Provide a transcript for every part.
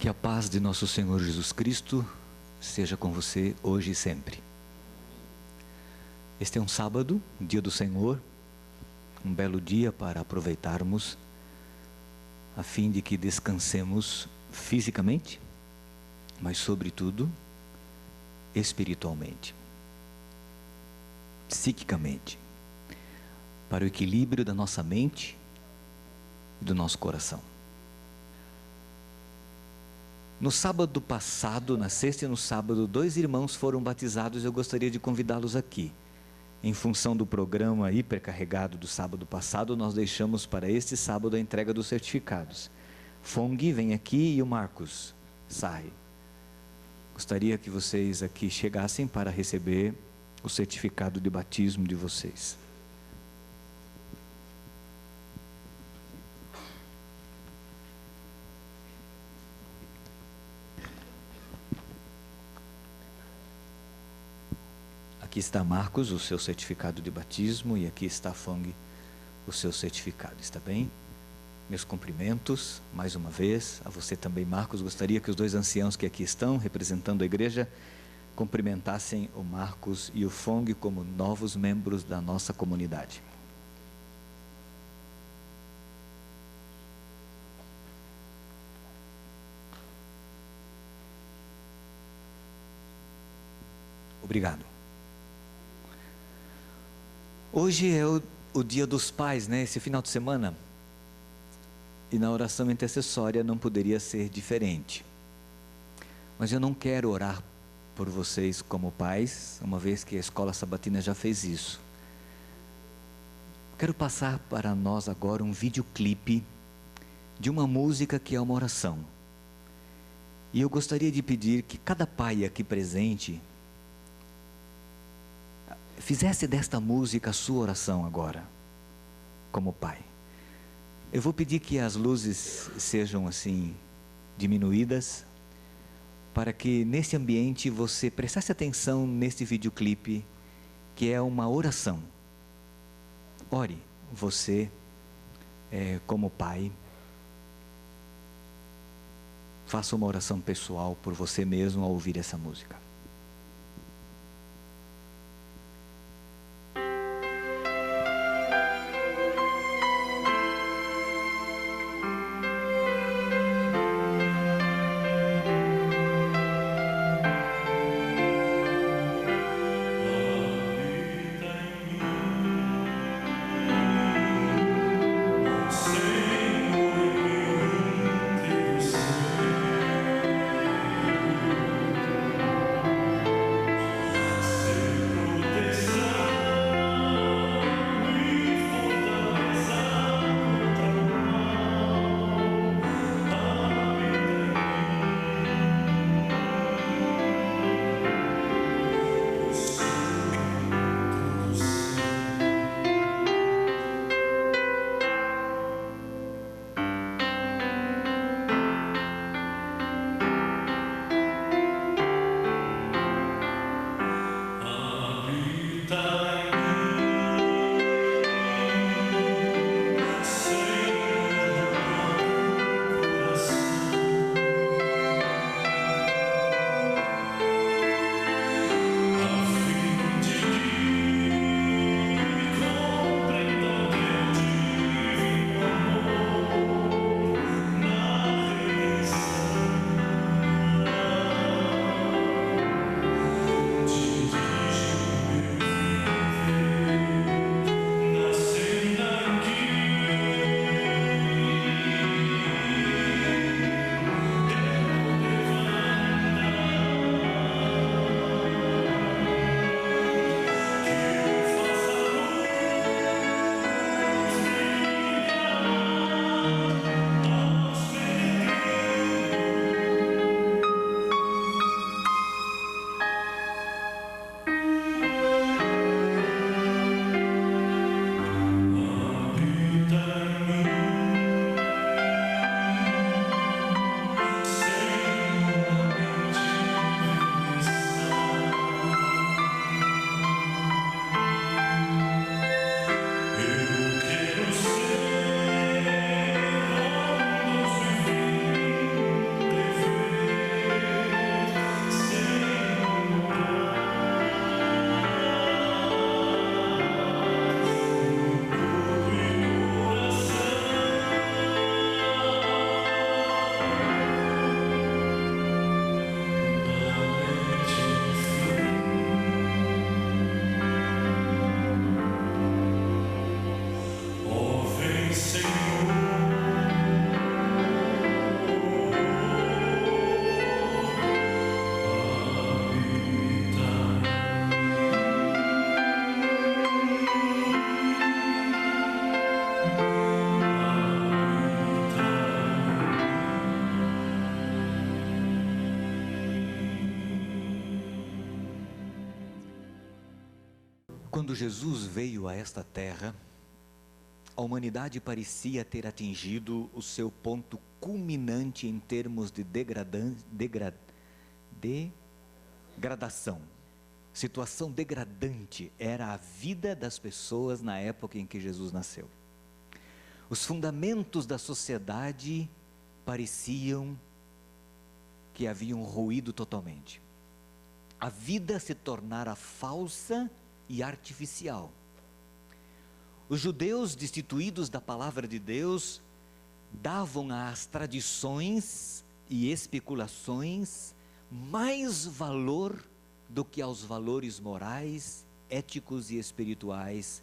Que a paz de nosso Senhor Jesus Cristo seja com você hoje e sempre. Este é um sábado, dia do Senhor, um belo dia para aproveitarmos, a fim de que descansemos fisicamente, mas sobretudo espiritualmente, psiquicamente, para o equilíbrio da nossa mente e do nosso coração. No sábado passado, na sexta e no sábado, 2 irmãos foram batizados. Eu gostaria de convidá-los aqui. Em função do programa hipercarregado do sábado passado, nós deixamos para este sábado a entrega dos certificados. Fong vem aqui e o Marcos sai. Gostaria que vocês aqui chegassem para receber o certificado de batismo de vocês. Aqui está Marcos, o seu certificado de batismo, e aqui está Fong, o seu certificado, está bem? Meus cumprimentos, mais uma vez, a você também, Marcos. Gostaria que os 2 anciãos que aqui estão, representando a igreja, cumprimentassem o Marcos e o Fong como novos membros da nossa comunidade. Obrigado. Hoje é o dia dos pais, né? Esse final de semana. E na oração intercessória não poderia ser diferente. Mas eu não quero orar por vocês como pais, uma vez que a escola sabatina já fez isso. Quero passar para nós agora um videoclipe de uma música que é uma oração. E eu gostaria de pedir que cada pai aqui presente fizesse desta música a sua oração agora, como pai. Eu vou pedir que as luzes sejam assim diminuídas, para que nesse ambiente você prestasse atenção neste videoclipe, que é uma oração. Ore, você como pai, faça uma oração pessoal por você mesmo ao ouvir essa música. Quando Jesus veio a esta terra, a humanidade parecia ter atingido o seu ponto culminante em termos de degradação. Situação degradante era a vida das pessoas na época em que Jesus nasceu. Os fundamentos da sociedade pareciam que haviam ruído totalmente. A vida se tornara falsa e artificial. Os judeus, destituídos da palavra de Deus, davam às tradições e especulações mais valor do que aos valores morais, éticos e espirituais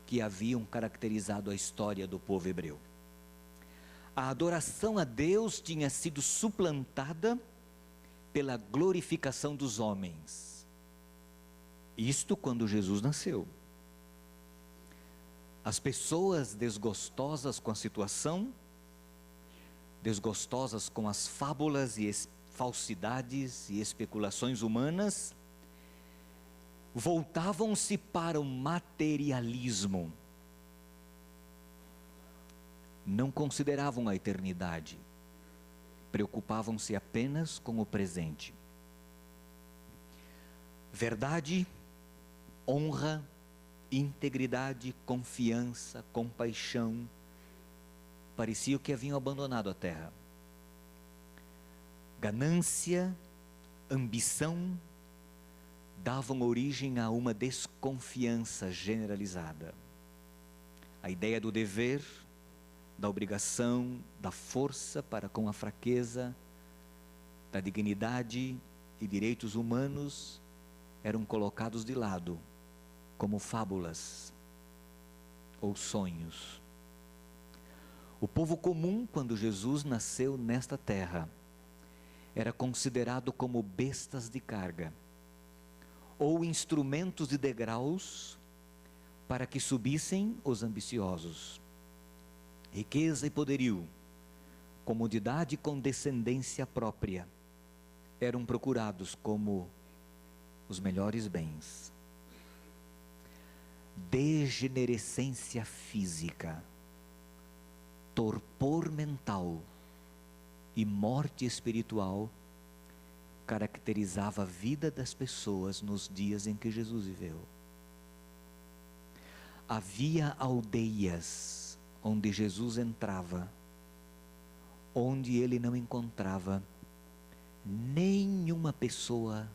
que haviam caracterizado a história do povo hebreu. A adoração a Deus tinha sido suplantada pela glorificação dos homens. Isto quando Jesus nasceu. As pessoas desgostosas com a situação, desgostosas com as fábulas e falsidades e especulações humanas, voltavam-se para o materialismo. Não consideravam a eternidade, preocupavam-se apenas com o presente. Verdade, honra, integridade, confiança, compaixão, parecia que haviam abandonado a terra. Ganância, ambição, davam origem a uma desconfiança generalizada. A ideia do dever, da obrigação, da força para com a fraqueza, da dignidade e direitos humanos eram colocados de lado, como fábulas ou sonhos. O povo comum, quando Jesus nasceu nesta terra, era considerado como bestas de carga, ou instrumentos de degraus para que subissem os ambiciosos. Riqueza e poderio, comodidade com descendência própria, eram procurados como os melhores bens. Degenerescência física, torpor mental e morte espiritual caracterizava a vida das pessoas nos dias em que Jesus viveu. Havia aldeias onde Jesus entrava, onde ele não encontrava nenhuma pessoa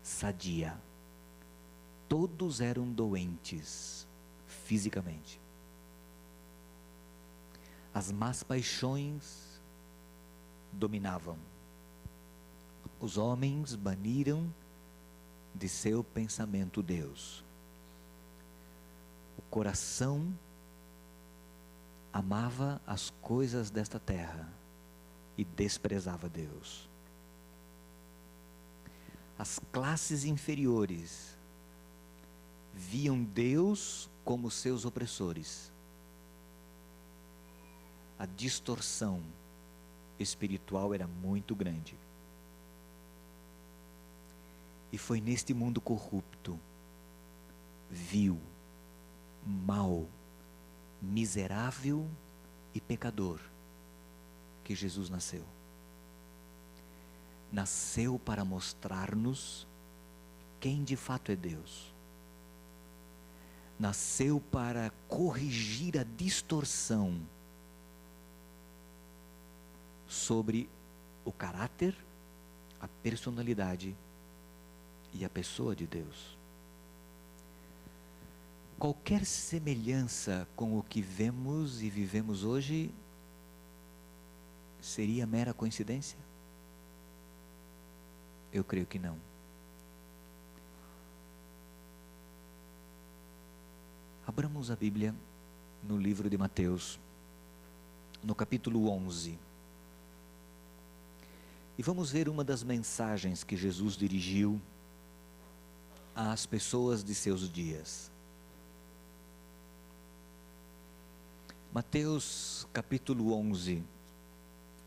sadia. Todos eram doentes fisicamente. As más paixões dominavam. Os homens baniram de seu pensamento Deus. O coração amava as coisas desta terra e desprezava Deus. As classes inferiores viam Deus como seus opressores. A distorção espiritual era muito grande. E foi neste mundo corrupto, vil, mau, miserável e pecador que Jesus nasceu. Nasceu para mostrar-nos quem de fato é Deus. Nasceu para corrigir a distorção sobre o caráter, a personalidade e a pessoa de Deus. Qualquer semelhança com o que vemos e vivemos hoje seria mera coincidência? Eu creio que não. Abramos a Bíblia no livro de Mateus, no capítulo 11. E vamos ver uma das mensagens que Jesus dirigiu às pessoas de seus dias. Mateus capítulo 11.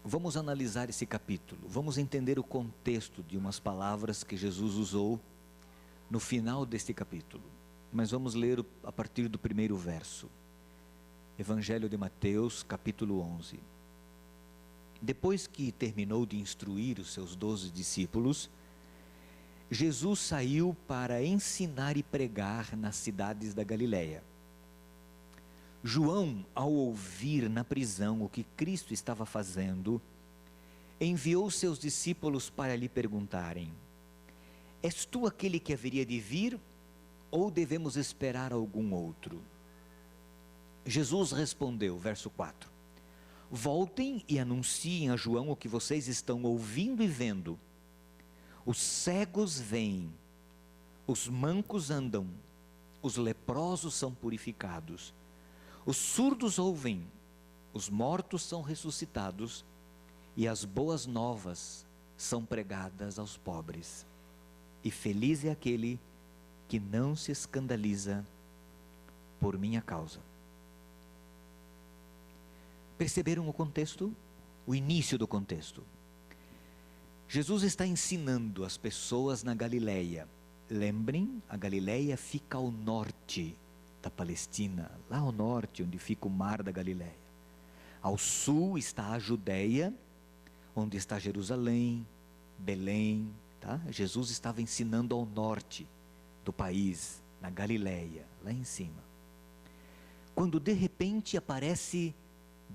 Vamos analisar esse capítulo. Vamos entender o contexto de umas palavras que Jesus usou no final deste capítulo. mas vamos ler a partir do primeiro verso. Evangelho de Mateus, capítulo 11. Depois que terminou de instruir os seus 12 discípulos, Jesus saiu para ensinar e pregar nas cidades da Galiléia. João, ao ouvir na prisão o que Cristo estava fazendo, enviou seus discípulos para lhe perguntarem: És tu aquele que haveria de vir, ou devemos esperar algum outro? Jesus respondeu, verso 4: Voltem e anunciem a João o que vocês estão ouvindo e vendo. Os cegos veem, os mancos andam, os leprosos são purificados, os surdos ouvem, os mortos são ressuscitados, e as boas novas são pregadas aos pobres. E feliz é aquele que não se escandaliza por minha causa. Perceberam o contexto? O início do contexto. Jesus está ensinando as pessoas na Galileia. Lembrem, a Galileia fica ao norte da Palestina, lá ao norte, onde fica o mar da Galileia. Ao sul está a Judeia, onde está Jerusalém, Belém, tá? Jesus estava ensinando ao norte do país, na Galileia, lá em cima. Quando de repente aparece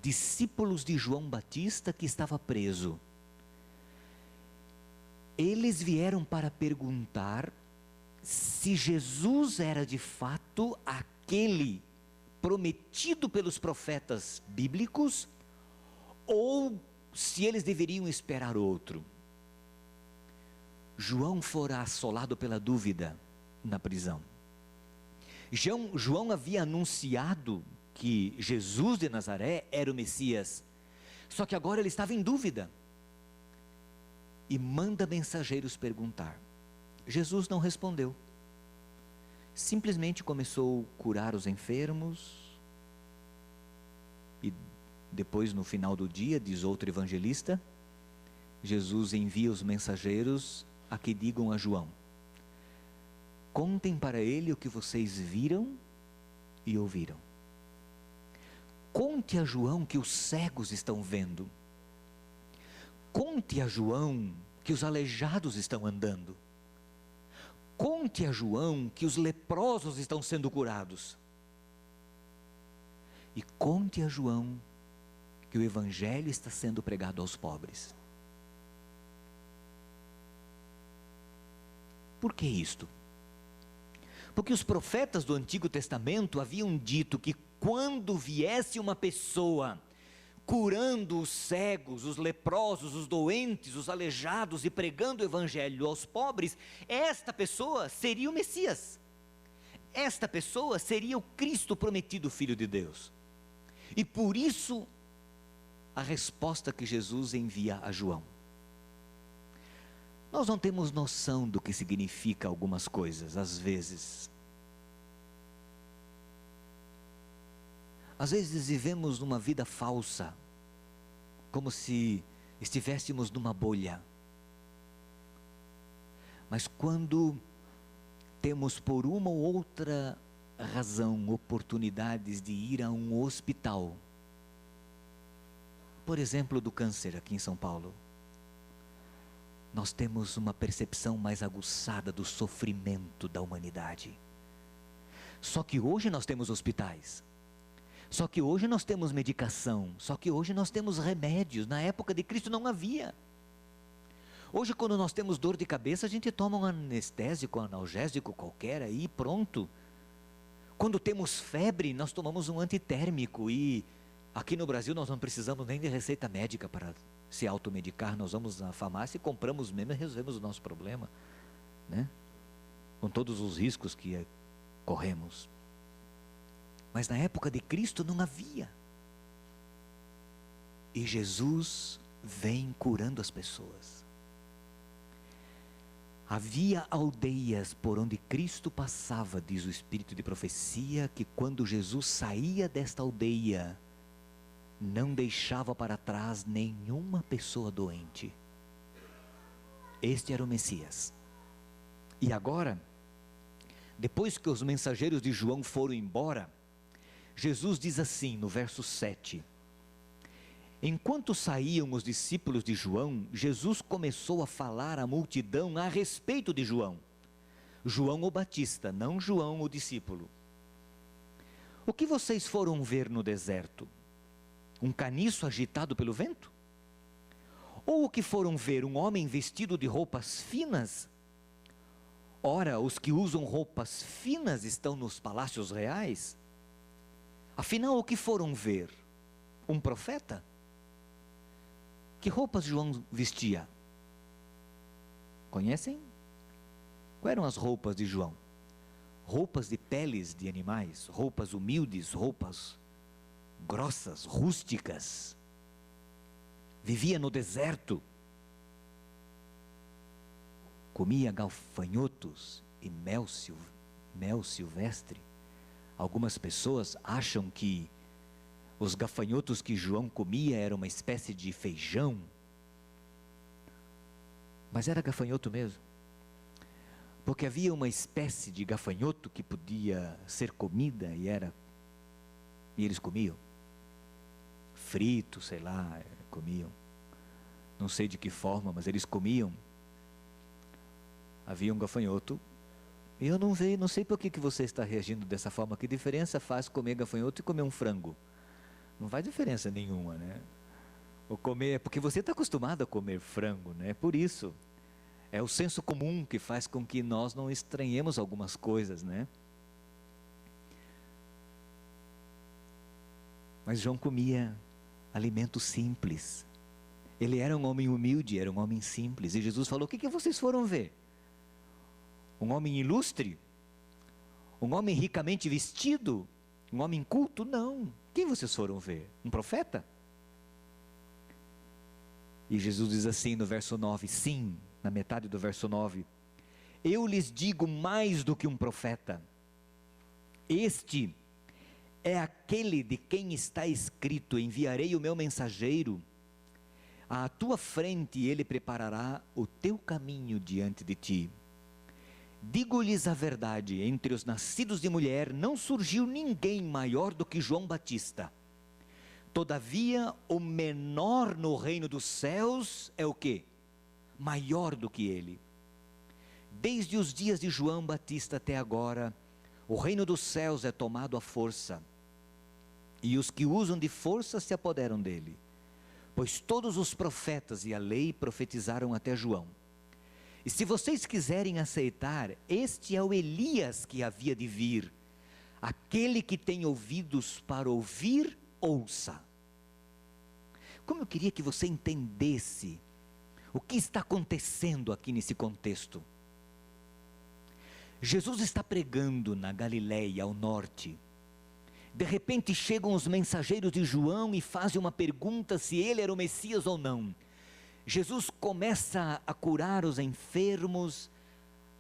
discípulos de João Batista que estava preso. Eles vieram para perguntar se Jesus era de fato aquele prometido pelos profetas bíblicos, ou se eles deveriam esperar outro. João fora assolado pela dúvida na prisão. João havia anunciado que Jesus de Nazaré era o Messias, só que agora ele estava em dúvida, e manda mensageiros perguntar. Jesus não respondeu, simplesmente começou a curar os enfermos, e depois no final do dia, diz outro evangelista, Jesus envia os mensageiros a que digam a João: contem para ele o que vocês viram e ouviram. Conte a João que os cegos estão vendo. Conte a João que os aleijados estão andando. Conte a João que os leprosos estão sendo curados. E conte a João que o evangelho está sendo pregado aos pobres. Por que isto? Porque os profetas do Antigo Testamento haviam dito que quando viesse uma pessoa curando os cegos, os leprosos, os doentes, os aleijados e pregando o evangelho aos pobres, esta pessoa seria o Messias. Esta pessoa seria o Cristo prometido, Filho de Deus. E por isso, a resposta que Jesus envia a João. Nós não temos noção do que significa algumas coisas, às vezes. Às vezes vivemos numa vida falsa, como se estivéssemos numa bolha. Mas quando temos por uma ou outra razão, oportunidades de ir a um hospital, por exemplo, do câncer aqui em São Paulo, nós temos uma percepção mais aguçada do sofrimento da humanidade. Só que hoje nós temos hospitais. Só que hoje nós temos medicação. Só que hoje nós temos remédios. Na época de Cristo não havia. Hoje, quando nós temos dor de cabeça, a gente toma um anestésico, um analgésico qualquer aí, pronto. Quando temos febre, nós tomamos um antitérmico. E aqui no Brasil nós não precisamos nem de receita médica para se automedicar. Nós vamos na farmácia e compramos mesmo e resolvemos o nosso problema, né? Com todos os riscos que corremos. Mas na época de Cristo não havia. E Jesus vem curando as pessoas. Havia aldeias por onde Cristo passava, diz o Espírito de profecia, que quando Jesus saía desta aldeia, não deixava para trás nenhuma pessoa doente. Este era o Messias. E agora, Depois que os mensageiros de João foram embora, Jesus diz assim no verso 7: enquanto saíam os discípulos de João, Jesus começou a falar à multidão a respeito de João. João o Batista, não João o discípulo. O que vocês foram ver no deserto? Um caniço agitado pelo vento? Ou o que foram ver, um homem vestido de roupas finas? Ora, os que usam roupas finas estão nos palácios reais. Afinal, o que foram ver? Um profeta? Que roupas João vestia? Conhecem? Quais eram as roupas de João? Roupas de peles de animais, roupas humildes, roupas grossas, rústicas. Vivia no deserto. Comia gafanhotos e mel silvestre. Algumas pessoas acham que os gafanhotos que João comia eram uma espécie de feijão. Mas era gafanhoto mesmo. Porque havia uma espécie de gafanhoto que podia ser comida e eles comiam. Frito, sei lá, comiam. Não sei de que forma, mas eles comiam. Havia um gafanhoto. E eu não sei por que você está reagindo dessa forma. Que diferença faz comer gafanhoto e comer um frango? Não faz diferença nenhuma, né? Ou comer, porque você está acostumado a comer frango, né? Por isso, é o senso comum que faz com que nós não estranhemos algumas coisas, né? Mas João comia alimento simples. Ele era um homem humilde, era um homem simples. E Jesus falou: o que vocês foram ver? Um homem ilustre? Um homem ricamente vestido? Um homem culto? Não. Quem vocês foram ver? Um profeta? E Jesus diz assim no verso 9, sim, na metade do verso 9: eu lhes digo mais do que um profeta. Este é aquele de quem está escrito: enviarei o meu mensageiro à tua frente e ele preparará o teu caminho diante de ti. Digo-lhes a verdade, entre os nascidos de mulher não surgiu ninguém maior do que João Batista. Todavia, o menor no reino dos céus é o quê? Maior do que ele. Desde os dias de João Batista até agora, o reino dos céus é tomado à força, e os que usam de força se apoderam dele. Pois todos os profetas e a lei profetizaram até João. E se vocês quiserem aceitar, este é o Elias que havia de vir. Aquele que tem ouvidos para ouvir, ouça. Como eu queria que você entendesse o que está acontecendo aqui nesse contexto. Jesus está pregando na Galileia, ao norte. De repente chegam os mensageiros de João e fazem uma pergunta se ele era o Messias ou não. Jesus começa a curar os enfermos,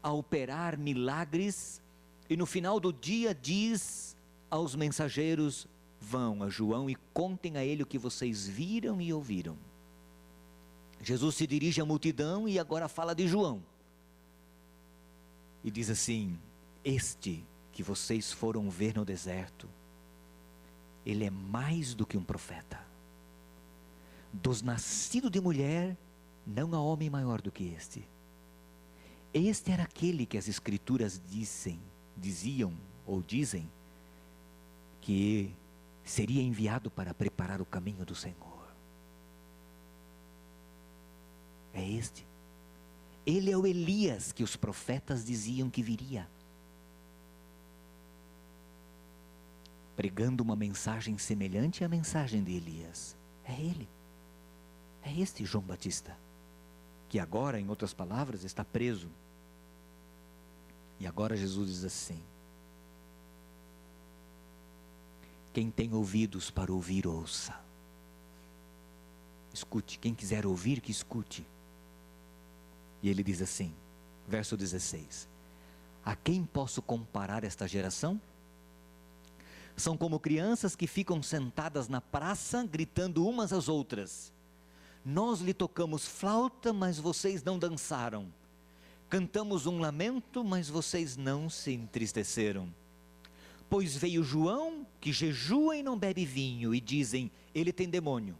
a operar milagres, e no final do dia diz aos mensageiros: vão a João e contem a ele o que vocês viram e ouviram. Jesus se dirige à multidão e agora fala de João. E diz assim: este que vocês foram ver no deserto, ele é mais do que um profeta. Dos nascidos de mulher, não há homem maior do que este. Este era aquele que as escrituras diziam ou dizem que seria enviado para preparar o caminho do Senhor. É este. Ele é o Elias que os profetas diziam que viria, pregando uma mensagem semelhante à mensagem de Elias. É ele. É este João Batista, que agora, em outras palavras, está preso. E agora Jesus diz assim: quem tem ouvidos para ouvir, ouça. Escute, quem quiser ouvir, que escute. E ele diz assim, verso 16: a quem posso comparar esta geração? São como crianças que ficam sentadas na praça, gritando umas às outras: nós lhe tocamos flauta, mas vocês não dançaram. Cantamos um lamento, mas vocês não se entristeceram. Pois veio João, que jejua e não bebe vinho, e dizem, ele tem demônio.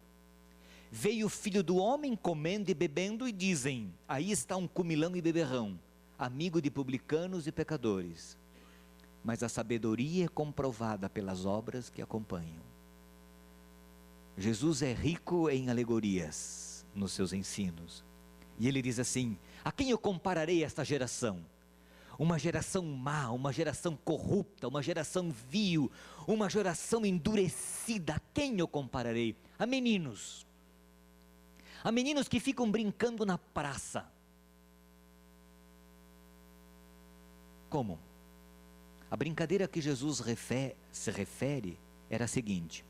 Veio o Filho do Homem comendo e bebendo, e dizem, aí está um comilão e beberrão, amigo de publicanos e pecadores. Mas a sabedoria é comprovada pelas obras que acompanham. Jesus é rico em alegorias nos seus ensinos. E ele diz assim, a quem eu compararei esta geração? Uma geração má, uma geração corrupta, uma geração vil, uma geração endurecida. A quem eu compararei? A meninos que ficam brincando na praça. Como? A brincadeira que Jesus se refere era a seguinte: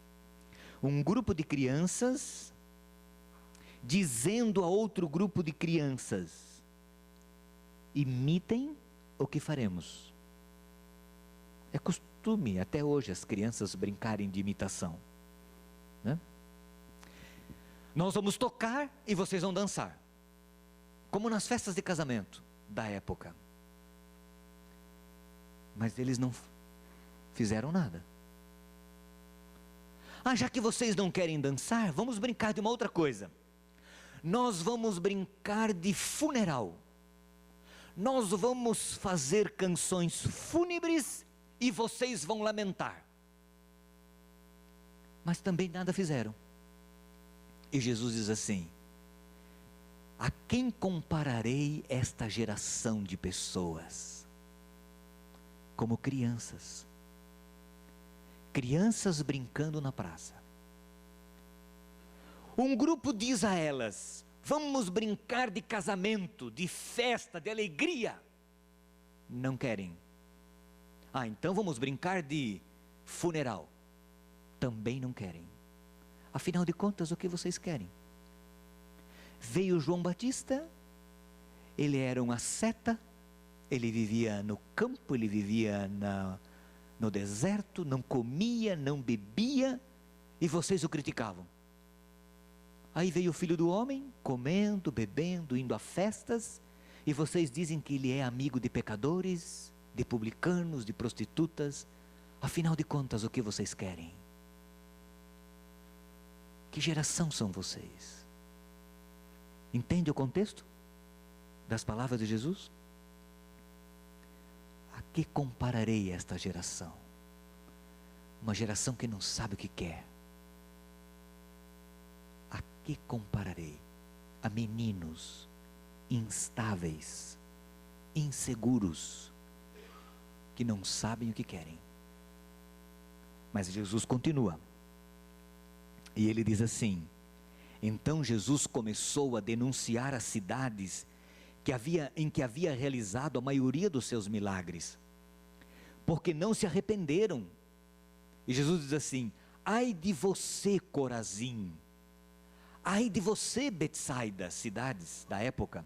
um grupo de crianças dizendo a outro grupo de crianças, imitem o que faremos. É costume até hoje as crianças brincarem de imitação, né? Nós vamos tocar e vocês vão dançar, como nas festas de casamento da época. Mas eles não fizeram nada. Já que vocês não querem dançar, vamos brincar de uma outra coisa. Nós vamos brincar de funeral. Nós vamos fazer canções fúnebres e vocês vão lamentar. Mas também nada fizeram. E Jesus diz assim: a quem compararei esta geração de pessoas? Como crianças. Crianças brincando na praça. Um grupo diz a elas, vamos brincar de casamento, de festa, de alegria. Não querem. Então vamos brincar de funeral. Também não querem. Afinal de contas, o que vocês querem? Veio João Batista, ele era um asceta, ele vivia no campo, ele vivia no deserto, não comia, não bebia, e vocês o criticavam. Aí veio o Filho do Homem, comendo, bebendo, indo a festas, e vocês dizem que ele é amigo de pecadores, de publicanos, de prostitutas. Afinal de contas, o que vocês querem? Que geração são vocês? Entende o contexto das palavras de Jesus? A que compararei esta geração? Uma geração que não sabe o que quer. A que compararei? A meninos instáveis, inseguros, que não sabem o que querem. Mas Jesus continua. E ele diz assim: então Jesus começou a denunciar as cidades em que havia realizado a maioria dos seus milagres, porque não se arrependeram. E Jesus diz assim: ai de você, Corazim, ai de você, Betsaida, cidades da época,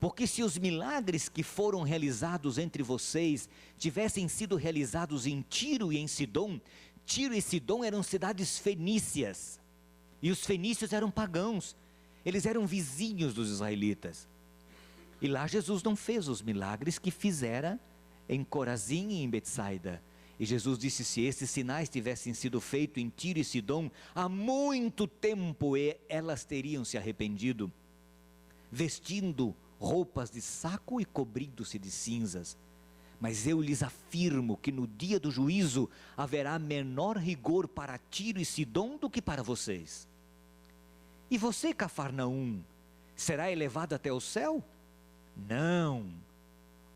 porque se os milagres que foram realizados entre vocês tivessem sido realizados em Tiro e em Sidom. Tiro e Sidom eram cidades fenícias, e os fenícios eram pagãos, eles eram vizinhos dos israelitas, e lá Jesus não fez os milagres que fizera em Corazim e em Betsaida. E Jesus disse: se esses sinais tivessem sido feitos em Tiro e Sidom, há muito tempo elas teriam se arrependido, vestindo roupas de saco e cobrindo-se de cinzas. Mas eu lhes afirmo que no dia do juízo haverá menor rigor para Tiro e Sidom do que para vocês. E você, Cafarnaum, será elevado até o céu? Não,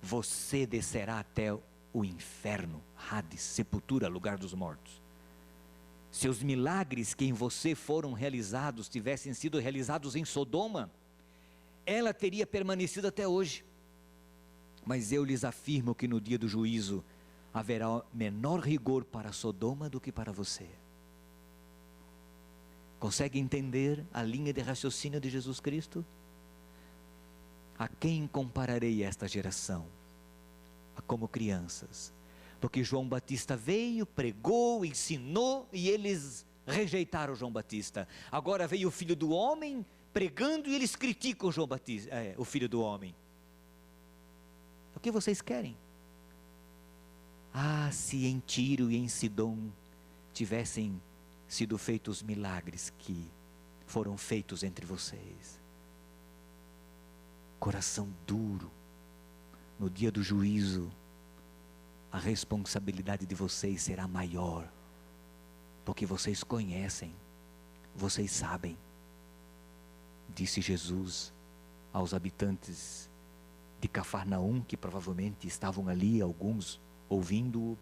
você descerá até o inferno, Hades, sepultura, lugar dos mortos. Se os milagres que em você foram realizados tivessem sido realizados em Sodoma, ela teria permanecido até hoje. Mas eu lhes afirmo que no dia do juízo haverá menor rigor para Sodoma do que para você. Consegue entender a linha de raciocínio de Jesus Cristo? A quem compararei esta geração? Como crianças. Porque João Batista veio, pregou, ensinou, e eles rejeitaram João Batista. Agora veio o Filho do Homem pregando, e eles criticam João Batista, o Filho do Homem. O que vocês querem? Ah, se em Tiro e em Sidom tivessem sido feitos milagres que foram feitos entre vocês. Coração duro. No dia do juízo, a responsabilidade de vocês será maior, porque vocês conhecem, vocês sabem, disse Jesus aos habitantes de Cafarnaum, que provavelmente estavam ali, alguns ouvindo,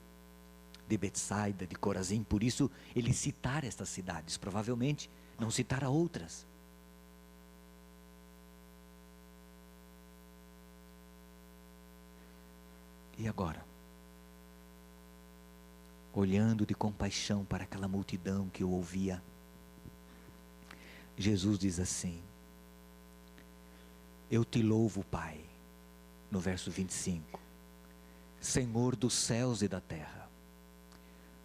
de Betsaida, de Corazim. Por isso ele citara estas cidades, provavelmente não citara outras. E agora, olhando de compaixão para aquela multidão que o ouvia, Jesus diz assim: eu te louvo, Pai, no verso 25, Senhor dos céus e da terra,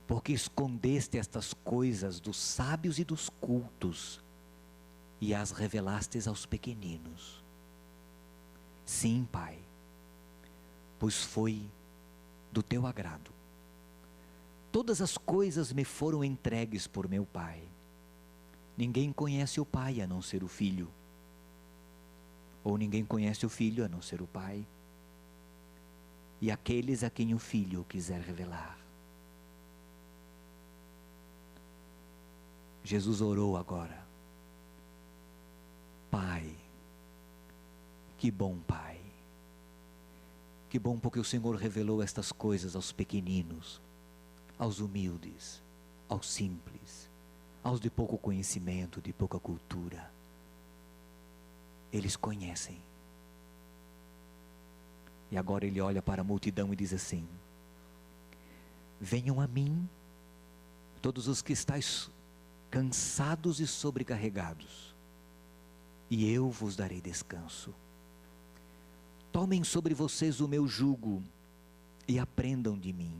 porque escondeste estas coisas dos sábios e dos cultos e as revelastes aos pequeninos. Sim, Pai, pois foi do teu agrado. Todas as coisas me foram entregues por meu Pai. Ninguém conhece o Pai a não ser o Filho, ou ninguém conhece o Filho a não ser o Pai, e aqueles a quem o Filho quiser revelar. Jesus orou agora: Pai, que bom Pai, que bom porque o Senhor revelou estas coisas aos pequeninos, aos humildes, aos simples, aos de pouco conhecimento, de pouca cultura. Eles conhecem. E agora ele olha para a multidão e diz assim: venham a mim, todos os que estáis cansados e sobrecarregados, e eu vos darei descanso. Tomem sobre vocês o meu jugo e aprendam de mim,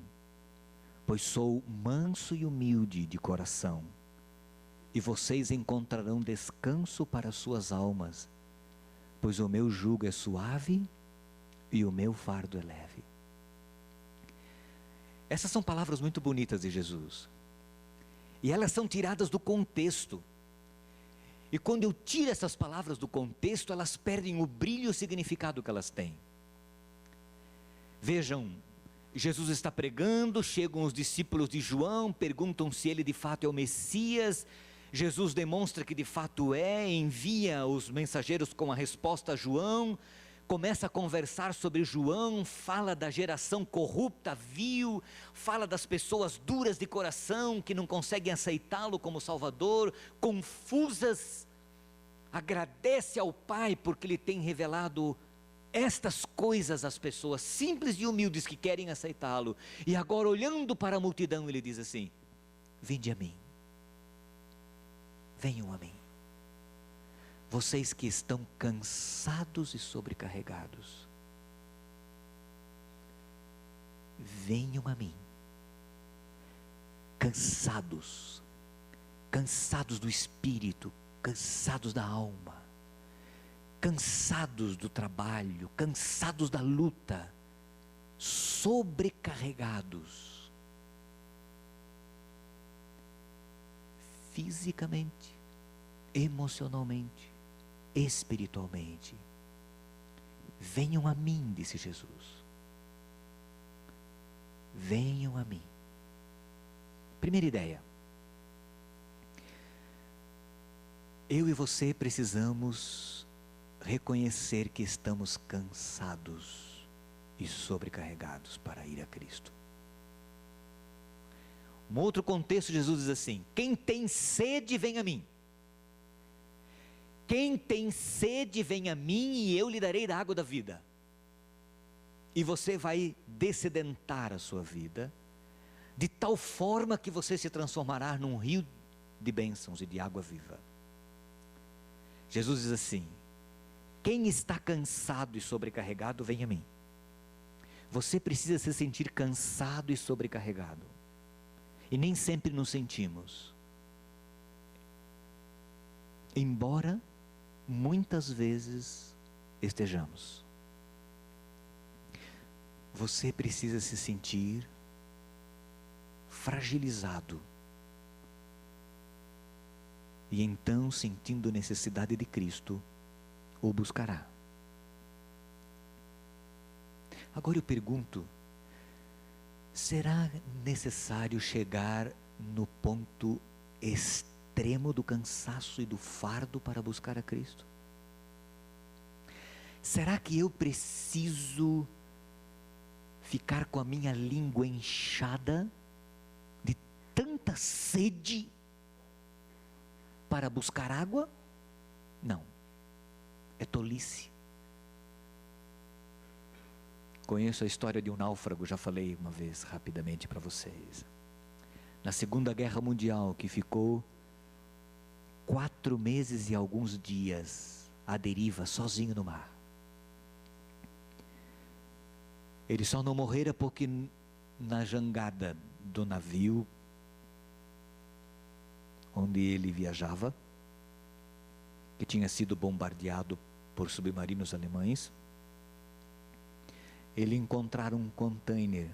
pois sou manso e humilde de coração, e vocês encontrarão descanso para suas almas, pois o meu jugo é suave e o meu fardo é leve. Essas são palavras muito bonitas de Jesus, e elas são tiradas do contexto. E quando eu tiro essas palavras do contexto, elas perdem o brilho e o significado que elas têm. Vejam, Jesus está pregando, chegam os discípulos de João, perguntam se ele de fato é o Messias. Jesus demonstra que de fato é, envia os mensageiros com a resposta a João, começa a conversar sobre João, fala da geração corrupta, vil, fala das pessoas duras de coração, que não conseguem aceitá-lo como Salvador, confusas. Agradece ao Pai porque Ele tem revelado estas coisas às pessoas simples e humildes que querem aceitá-lo. E agora, olhando para a multidão, Ele diz assim: vinde a mim, venham a mim, vocês que estão cansados e sobrecarregados, venham a mim, cansados do espírito, cansados da alma, cansados do trabalho, cansados da luta, sobrecarregados, fisicamente, emocionalmente, espiritualmente. Venham a mim, disse Jesus. Venham a mim. Primeira ideia: eu e você precisamos reconhecer que estamos cansados e sobrecarregados para ir a Cristo. Um outro contexto, Jesus diz assim: quem tem sede, vem a mim. Quem tem sede, vem a mim e eu lhe darei da água da vida. E você vai dessedentar a sua vida, de tal forma que você se transformará num rio de bênçãos e de água viva. Jesus diz assim: quem está cansado e sobrecarregado, vem a mim. Você precisa se sentir cansado e sobrecarregado, e nem sempre nos sentimos, embora muitas vezes estejamos. você precisa se sentir fragilizado. E então, sentindo necessidade de Cristo, o buscará. Agora eu pergunto, será necessário chegar no ponto extremo do cansaço e do fardo para buscar a Cristo? Será que eu preciso ficar com a minha língua inchada de tanta sede para buscar água? Não, é tolice. Conheço a história de um náufrago, já falei uma vez rapidamente para vocês. Na Segunda Guerra Mundial, que ficou 4 meses e alguns dias à deriva, sozinho no mar. Ele só não morrera porque na jangada do navio onde ele viajava, que tinha sido bombardeado por submarinos alemães, ele encontraram um container,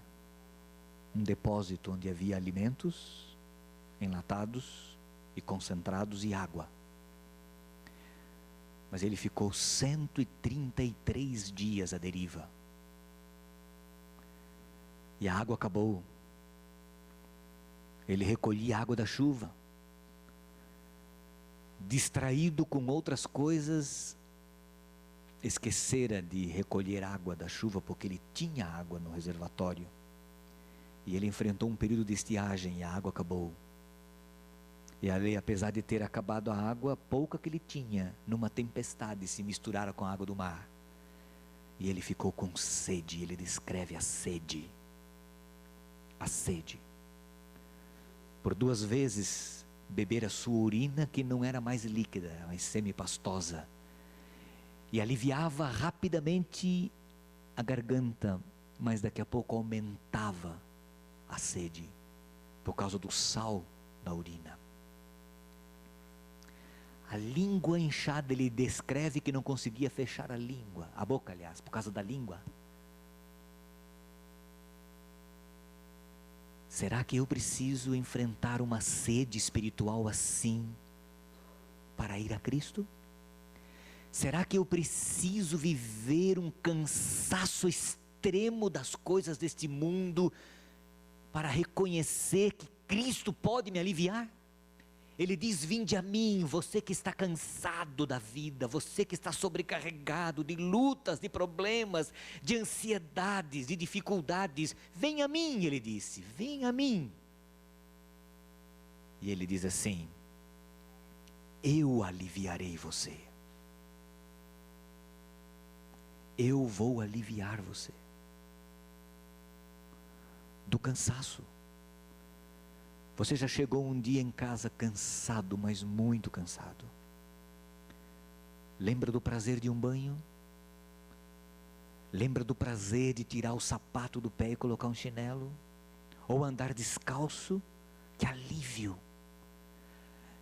um depósito onde havia alimentos enlatados e concentrados e água. Mas ele ficou 133 dias à deriva. E a água acabou. Ele recolhia a água da chuva. Distraído com outras coisas, esquecera de recolher água da chuva, porque ele tinha água no reservatório. E ele enfrentou um período de estiagem e a água acabou. E ali, apesar de ter acabado a água, pouca que ele tinha, numa tempestade, se misturara com a água do mar. E ele ficou com sede, ele descreve a sede. A sede. Por 2 vezes, beber a sua urina, que não era mais líquida, era mais semipastosa. E aliviava rapidamente a garganta, mas daqui a pouco aumentava a sede, por causa do sal da urina. A língua inchada, ele descreve que não conseguia fechar a língua, a boca aliás, por causa da língua. Será que eu preciso enfrentar uma sede espiritual assim, para ir a Cristo? Será que eu preciso viver um cansaço extremo das coisas deste mundo, para reconhecer que Cristo pode me aliviar? Ele diz: vinde a mim, você que está cansado da vida, você que está sobrecarregado de lutas, de problemas, de ansiedades, de dificuldades, vem a mim, ele disse, vem a mim. E ele diz assim: eu aliviarei você. Eu vou aliviar você do cansaço. Você já chegou um dia em casa cansado, mas muito cansado? Lembra do prazer de um banho? Lembra do prazer de tirar o sapato do pé e colocar um chinelo? Ou andar descalço? Que alívio!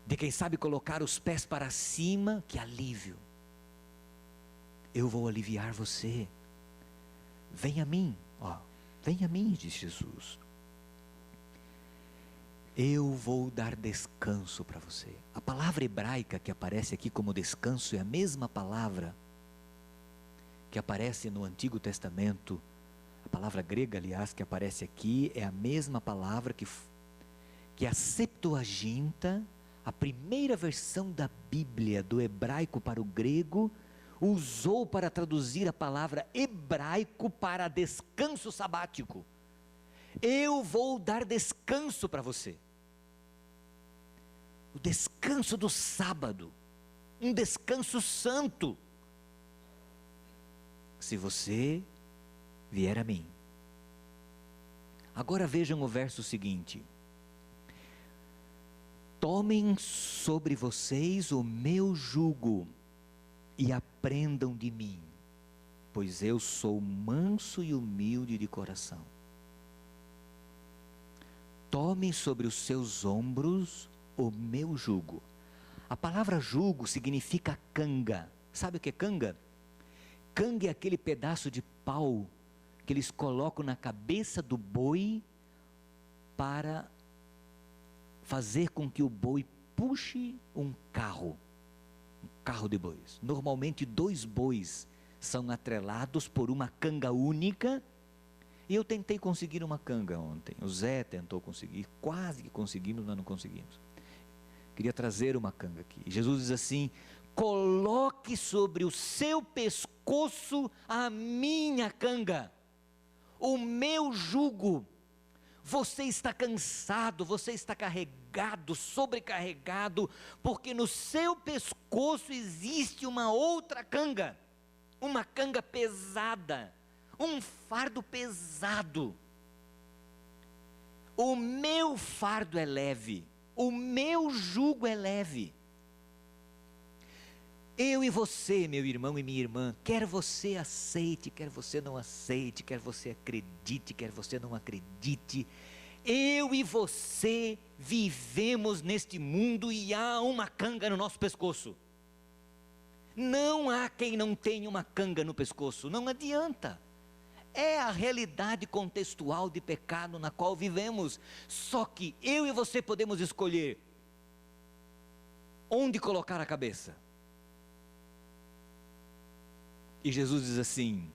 De quem sabe colocar os pés para cima? Que alívio! Eu vou aliviar você. Vem a mim, ó, vem a mim, diz Jesus. Eu vou dar descanso para você. A palavra hebraica que aparece aqui como descanso é a mesma palavra que aparece no Antigo Testamento. A palavra grega, aliás, que aparece aqui é a mesma palavra que a Septuaginta, a primeira versão da Bíblia do hebraico para o grego, usou para traduzir a palavra hebraico para descanso sabático. Eu vou dar descanso para você. O descanso do sábado, um descanso santo. Se você vier a mim. Agora vejam o verso seguinte: tomem sobre vocês o meu jugo e aprendam de mim, pois eu sou manso e humilde de coração. Tomem sobre os seus ombros o meu jugo. A palavra jugo significa canga. Sabe o que é canga? Canga é aquele pedaço de pau que eles colocam na cabeça do boi para fazer com que o boi puxe um carro de bois. Normalmente 2 bois são atrelados por uma canga única. E eu tentei conseguir uma canga ontem. O Zé tentou conseguir, quase que conseguimos, mas não conseguimos. Queria trazer uma canga aqui. E Jesus diz assim: coloque sobre o seu pescoço a minha canga, o meu jugo. Você está cansado, você está carregado, sobrecarregado, porque no seu pescoço existe uma outra canga, uma canga pesada, um fardo pesado. O meu fardo é leve, o meu jugo é leve. Eu e você, meu irmão e minha irmã, quer você aceite, quer você não aceite, quer você acredite, quer você não acredite, eu e você vivemos neste mundo e há uma canga no nosso pescoço. Não há quem não tenha uma canga no pescoço, não adianta. É a realidade contextual de pecado na qual vivemos. Só que eu e você podemos escolher onde colocar a cabeça. E Jesus diz assim: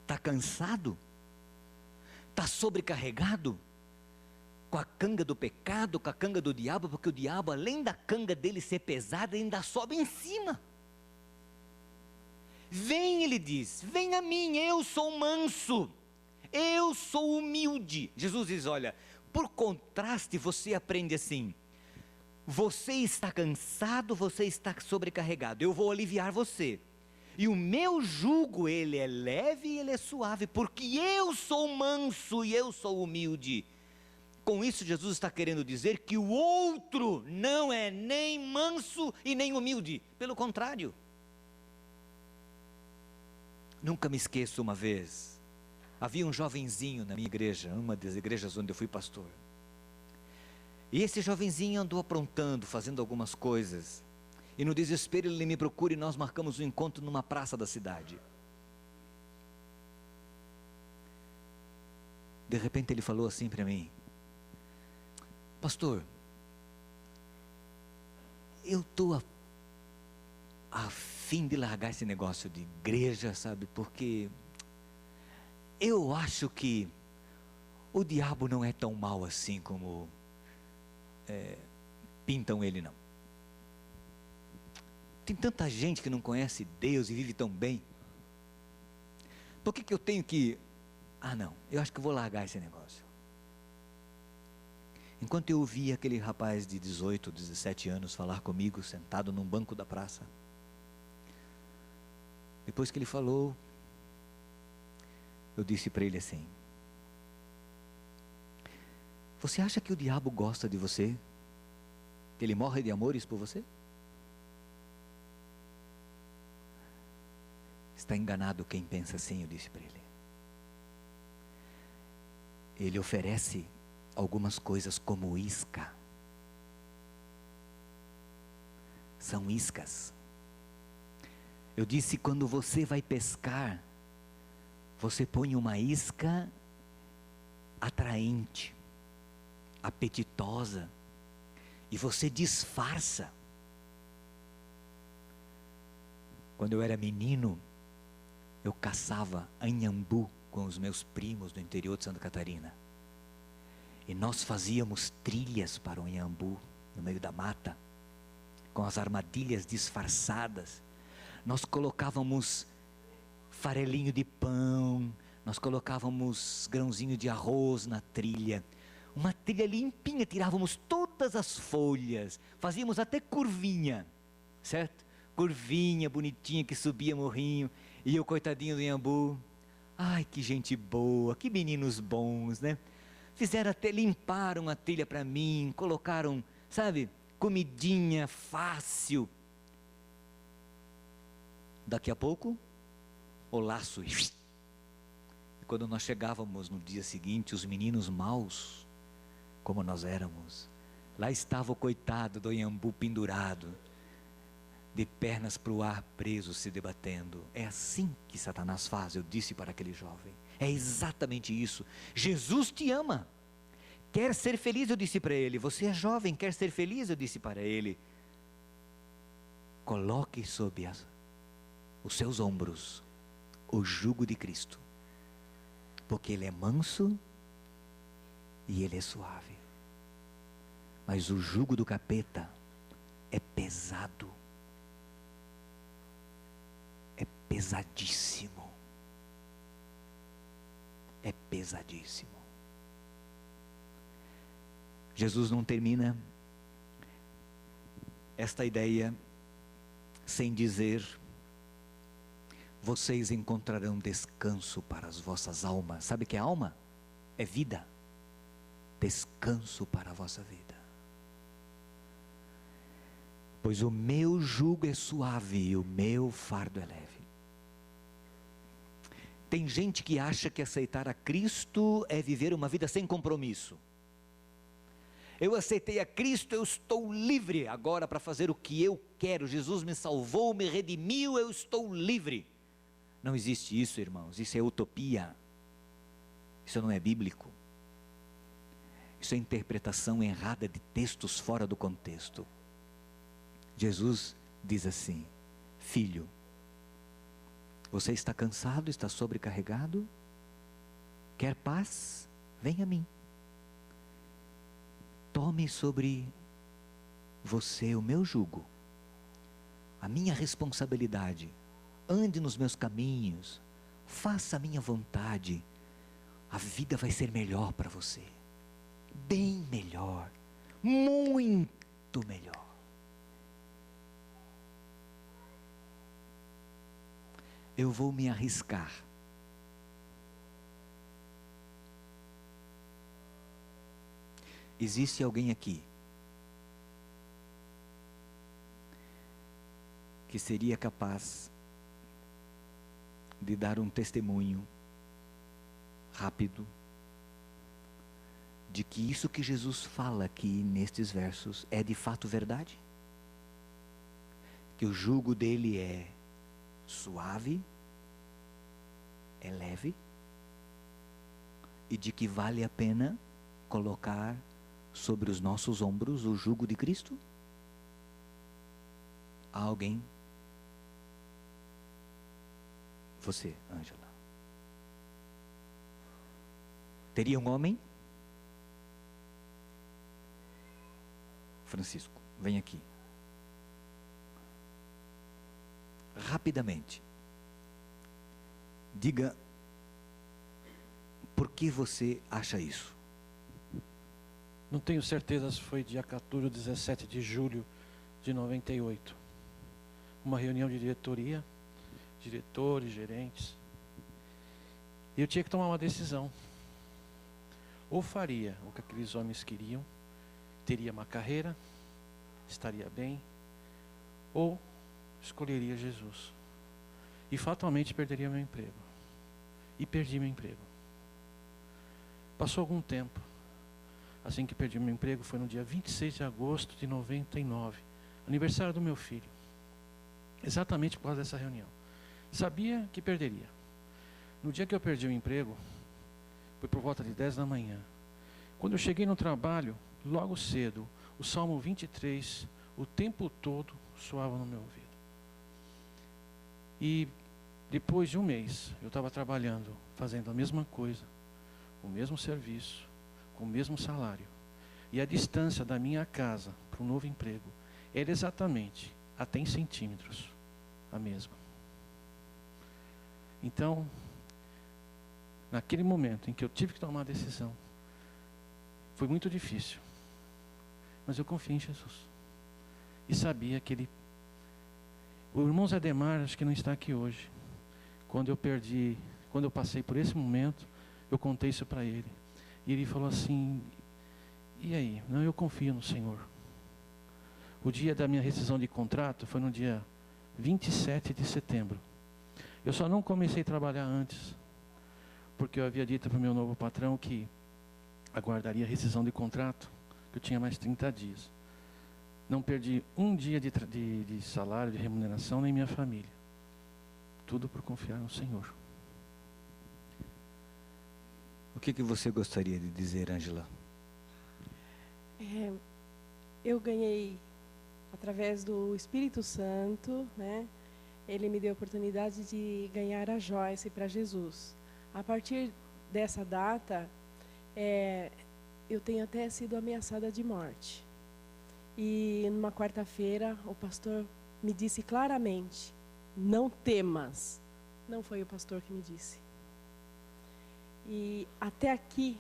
está cansado? Está sobrecarregado? Com a canga do pecado, com a canga do diabo, porque o diabo, além da canga dele ser pesada, ainda sobe em cima. Vem, ele diz, vem a mim, eu sou manso, eu sou humilde. Jesus diz: olha, por contraste você aprende assim: você está cansado, você está sobrecarregado, eu vou aliviar você. E o meu jugo, ele é leve e ele é suave, porque eu sou manso e eu sou humilde. Com isso Jesus está querendo dizer que o outro não é nem manso e nem humilde, pelo contrário. Nunca me esqueço, uma vez, havia um jovenzinho na minha igreja, uma das igrejas onde eu fui pastor. E esse jovenzinho andou aprontando, fazendo algumas coisas. E no desespero ele me procura e nós marcamos um encontro numa praça da cidade. De repente ele falou assim para mim: pastor, eu estou a fim de largar esse negócio de igreja, sabe? Porque eu acho que o diabo não é tão mau assim como pintam ele, não. Tem tanta gente que não conhece Deus e vive tão bem. Por que eu tenho que... não, eu acho que eu vou largar esse negócio. Enquanto eu ouvia aquele rapaz de 18, 17 anos falar comigo, sentado num banco da praça, depois que ele falou, eu disse para ele assim: você acha que o diabo gosta de você? Que ele morre de amores por você? Está enganado quem pensa assim, eu disse para ele. Ele oferece algumas coisas como isca. São iscas. Eu disse: quando você vai pescar, você põe uma isca atraente, apetitosa, e você disfarça. Quando eu era menino, eu caçava anhambu com os meus primos do interior de Santa Catarina. E nós fazíamos trilhas para o anhambu, no meio da mata, com as armadilhas disfarçadas. Nós colocávamos farelinho de pão, nós colocávamos grãozinho de arroz na trilha. Uma trilha limpinha, tirávamos todas as folhas, fazíamos até curvinha, certo? Curvinha, bonitinha, que subia morrinho. E eu, coitadinho do anhambu, ai, que gente boa, que meninos bons, né? Fizeram até, limparam a trilha para mim, colocaram, sabe, comidinha fácil. Daqui a pouco, o laço. E quando nós chegávamos no dia seguinte, os meninos maus, como nós éramos, lá estava o coitado do anhambu pendurado, de pernas para o ar, preso, se debatendo. É assim que Satanás faz, eu disse para aquele jovem. É exatamente isso. Jesus te ama. Quer ser feliz, eu disse para ele. Você é jovem, quer ser feliz, eu disse para ele. Coloque sob os seus ombros o jugo de Cristo, porque Ele é manso e Ele é suave. Mas o jugo do capeta é pesado, é pesadíssimo, é pesadíssimo. Jesus não termina esta ideia sem dizer: vocês encontrarão descanso para as vossas almas. Sabe o que é alma? É vida. Descanso para a vossa vida. Pois o meu jugo é suave e o meu fardo é leve. Tem gente que acha que aceitar a Cristo é viver uma vida sem compromisso. Eu aceitei a Cristo, eu estou livre agora para fazer o que eu quero. Jesus me salvou, me redimiu, eu estou livre. Não existe isso, irmãos. Isso é utopia. Isso não é bíblico. Isso é interpretação errada de textos fora do contexto. Jesus diz assim: filho, você está cansado, está sobrecarregado? Quer paz? Venha a mim. Tome sobre você o meu jugo, a minha responsabilidade. Ande nos meus caminhos, faça a minha vontade. A vida vai ser melhor para você. Bem melhor, muito melhor. Eu vou me arriscar. Existe alguém aqui que seria capaz de dar um testemunho rápido de que isso que Jesus fala aqui nestes versos é de fato verdade? Que o jugo dele é suave, é leve, e de que vale a pena colocar sobre os nossos ombros o jugo de Cristo? Há alguém? Você, Ângela. Teria um homem? Francisco, vem aqui. Rapidamente. Diga por que você acha isso. Não tenho certeza se foi dia 14 ou 17 de julho de 98. Uma reunião de diretoria, diretores, gerentes. E eu tinha que tomar uma decisão. Ou faria o que aqueles homens queriam, teria uma carreira, estaria bem, ou escolheria Jesus. E fatalmente perderia meu emprego. E perdi meu emprego. Passou algum tempo. Assim que perdi meu emprego foi no dia 26 de agosto de 99. Aniversário do meu filho. Exatamente por causa dessa reunião. Sabia que perderia. No dia que eu perdi o emprego, foi por volta de 10 da manhã. Quando eu cheguei no trabalho, logo cedo, o Salmo 23, o tempo todo, soava no meu ouvido. E depois de um mês, eu estava trabalhando, fazendo a mesma coisa, o mesmo serviço, com o mesmo salário. E a distância da minha casa para o novo emprego era exatamente, até em centímetros, a mesma. Então, naquele momento em que eu tive que tomar a decisão, foi muito difícil. Mas eu confio em Jesus. E sabia que Ele... O irmão Zé Demar, acho que não está aqui hoje. Quando eu passei por esse momento, eu contei isso para ele. E ele falou assim: e aí? Não, eu confio no Senhor. O dia da minha rescisão de contrato foi no dia 27 de setembro. Eu só não comecei a trabalhar antes, porque eu havia dito para o meu novo patrão que aguardaria a rescisão de contrato, que eu tinha mais 30 dias. Não perdi um dia de salário, de remuneração, nem minha família. Tudo por confiar no Senhor. O que você gostaria de dizer, Ângela? Eu ganhei, através do Espírito Santo, né? Ele me deu a oportunidade de ganhar a Joyce para Jesus. A partir dessa data, eu tenho até sido ameaçada de morte. E numa quarta-feira, o pastor me disse claramente: não temas. Não foi o pastor que me disse. E até aqui,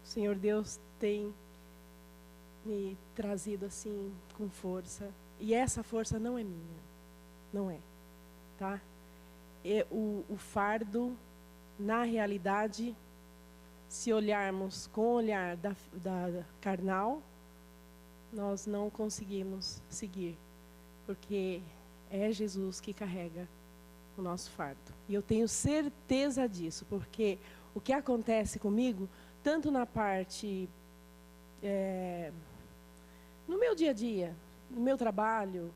o Senhor Deus tem me trazido assim com força. E essa força não é minha. Não é. Tá? O fardo, na realidade, se olharmos com o olhar da carnal, nós não conseguimos seguir, porque é Jesus que carrega o nosso fardo. E eu tenho certeza disso, porque o que acontece comigo, tanto na parte, no meu dia a dia, no meu trabalho,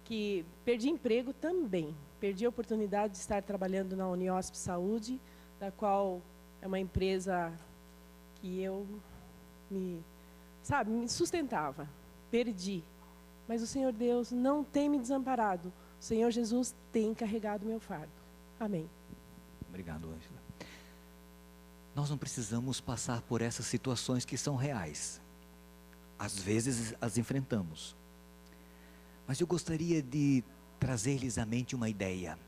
que perdi emprego também. Perdi a oportunidade de estar trabalhando na Uniosp Saúde, da qual é uma empresa que eu me sustentava. Perdi. Mas o Senhor Deus não tem me desamparado. O Senhor Jesus tem carregado o meu fardo. Amém. Obrigado, Ângela. Nós não precisamos passar por essas situações que são reais. Às vezes as enfrentamos. Mas eu gostaria de trazer-lhes à mente uma ideia.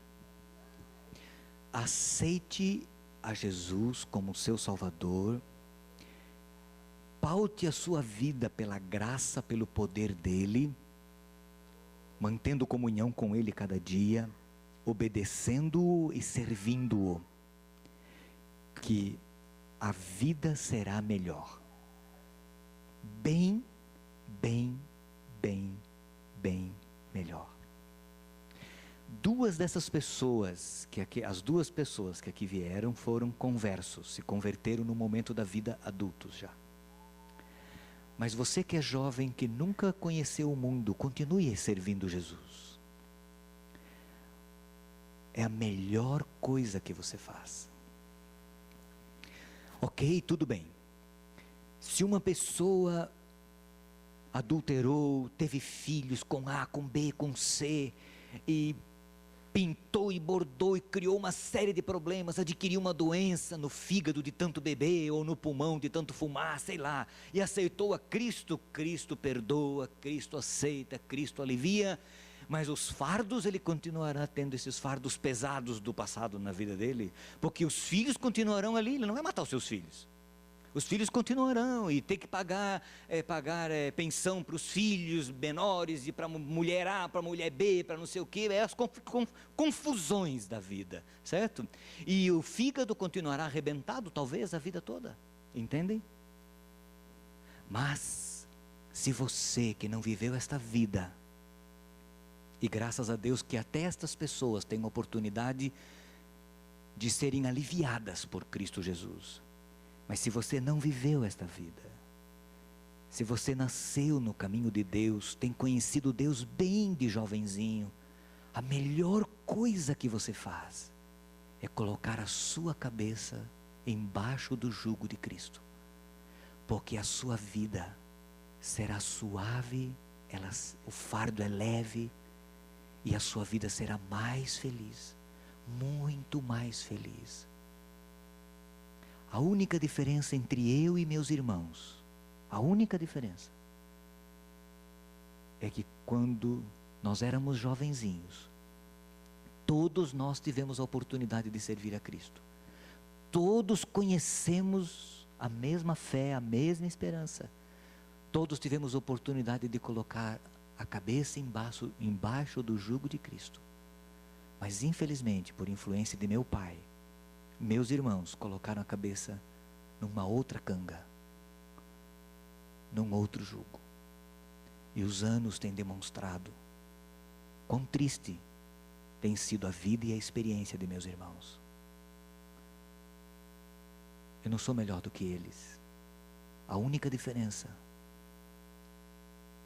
Aceite a Jesus como seu Salvador. Paute a sua vida pela graça, pelo poder dEle, mantendo comunhão com Ele cada dia, obedecendo-o e servindo-o, que a vida será melhor. Bem melhor. As duas pessoas que aqui vieram foram conversos, se converteram no momento da vida adultos já. Mas você que é jovem, que nunca conheceu o mundo, continue servindo Jesus. É a melhor coisa que você faz. Ok, tudo bem. Se uma pessoa adulterou, teve filhos com A, com B, com C, e pintou e bordou e criou uma série de problemas, adquiriu uma doença no fígado de tanto beber, ou no pulmão de tanto fumar, sei lá, e aceitou a Cristo, Cristo perdoa, Cristo aceita, Cristo alivia, mas os fardos, ele continuará tendo esses fardos pesados do passado na vida dele, porque os filhos continuarão ali, ele não vai matar os seus filhos. Os filhos continuarão e ter que pagar pensão para os filhos menores e para mulher A, para mulher B, para não sei o quê, as confusões da vida, certo? E o fígado continuará arrebentado talvez a vida toda, entendem? Mas, se você que não viveu esta vida, e graças a Deus que até estas pessoas têm a oportunidade de serem aliviadas por Cristo Jesus, mas se você não viveu esta vida, se você nasceu no caminho de Deus, tem conhecido Deus bem de jovenzinho, a melhor coisa que você faz é colocar a sua cabeça embaixo do jugo de Cristo, porque a sua vida será suave, o fardo é leve, e a sua vida será mais feliz, muito mais feliz. A única diferença entre eu e meus irmãos, a única diferença, é que quando nós éramos jovenzinhos, todos nós tivemos a oportunidade de servir a Cristo. Todos conhecemos a mesma fé, a mesma esperança. Todos tivemos a oportunidade de colocar a cabeça embaixo do jugo de Cristo. Mas infelizmente, por influência de meu pai, meus irmãos colocaram a cabeça numa outra canga, num outro jugo. E os anos têm demonstrado quão triste tem sido a vida e a experiência de meus irmãos. Eu não sou melhor do que eles. A única diferença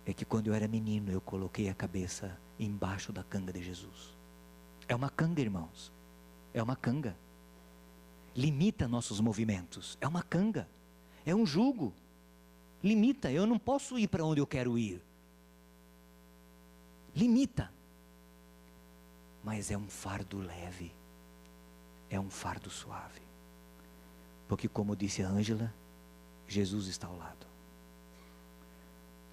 é que quando eu era menino, eu coloquei a cabeça embaixo da canga de Jesus. É uma canga, irmãos. É uma canga. limita nossos movimentos. É uma canga, é um jugo. Limita, eu não posso ir para onde eu quero ir. Limita. Mas é um fardo leve, é um fardo suave. Porque, como disse a Ângela, Jesus está ao lado.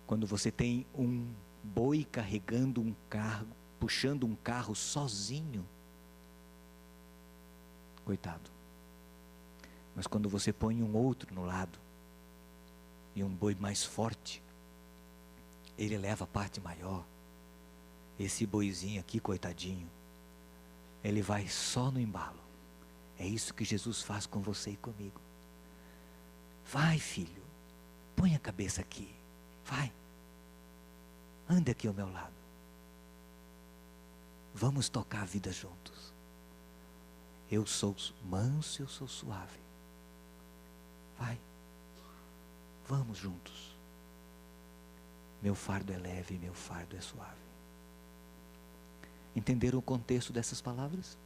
Quando você tem um boi carregando um carro, puxando um carro sozinho, coitado. Mas quando você põe um outro no lado, e um boi mais forte, ele leva a parte maior. Esse boizinho aqui, coitadinho, ele vai só no embalo. É isso que Jesus faz com você e comigo. Vai, filho, põe a cabeça aqui, vai, anda aqui ao meu lado. Vamos tocar a vida juntos. Eu sou manso, eu sou suave. Vai, vamos juntos. Meu fardo é leve, meu fardo é suave. Entenderam o contexto dessas palavras?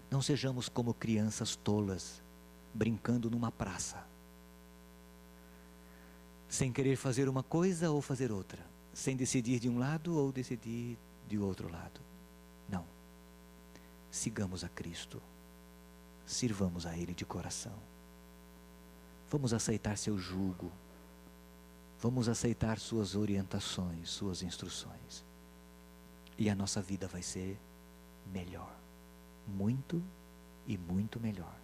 Não sejamos como crianças tolas, brincando numa praça, sem querer fazer uma coisa ou fazer outra, sem decidir de um lado ou decidir de outro lado. Não. Sigamos a Cristo, sirvamos a Ele de coração. Vamos aceitar seu jugo, vamos aceitar suas orientações, suas instruções, e a nossa vida vai ser melhor, muito e muito melhor.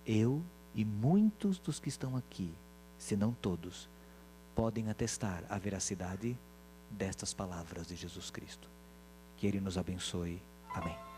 Eu e muitos dos que estão aqui, se não todos, podem atestar a veracidade destas palavras de Jesus Cristo. Que Ele nos abençoe. Amém.